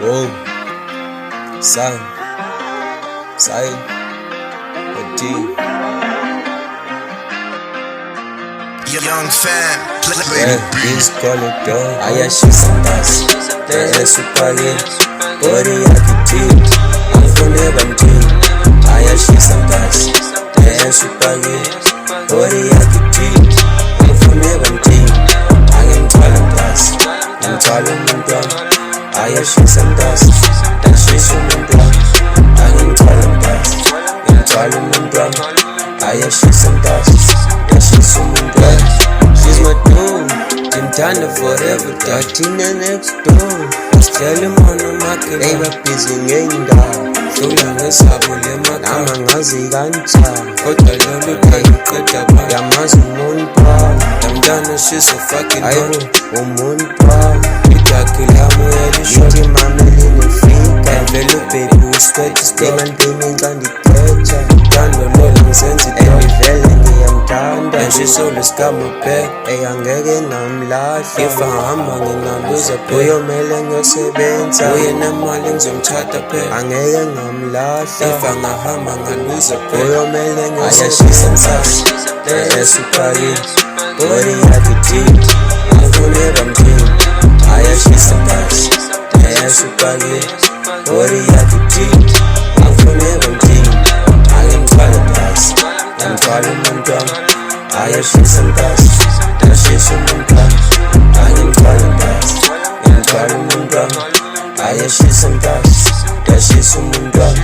Oh, Sam, Side, OD. Young fan, Yeah, please call it dog. Ayashisa ndasi, supage. Body yakiti, angifuneka mthini. Ayashisa ndasi, supage. Body yakiti, angifuneka mthini. Angimthwala ndasi, ngimthwala umuntu wami. Ayashisa ndasi, ndashisa umuntu wami. Angimthwala ndasi, ngimthwala umuntu wami. Ayashisa ndasi, ndashisa umuntu wami. She's my dude, ngimthanda forever, dathina next door. Basitshela imona market, busy ngey'ndawo. Hlula ngesabo lemakhaya, nama ngazi kanjani. Kodwa lolu qeda ba, yamazi umuntu wami. Damntana she's a fucking dog, umuntu wami. Ijakhi lami uyalisho, ithi mama linefika. Vele baby usweat istemantini ngandikhetha. Uthando lola ngisenza idog, vele ngiyamthanda. And she's always got my back, angeke namlahla. If ahamba ngingaluza phe, uyomele ngiyosebenza. Uye nemali ngizomthatha phe, angeke ngamlahla. If angahamba ngaluza phe, uyomele ngiyosebenzisa nsasa. Supage, body yakiti, angifuneka mthini. Ayashisa ndasi, supage. Body yakiti, angifuneka mthini. Angimthwala ndasi, ngimthwala umuntu wami. Ayashisa ndasi, ndashisa umuntu wami. Angimthwala ndasi, ngimthwala umuntu wami. Ayashisa ndasi, ndashisa umuntu wami.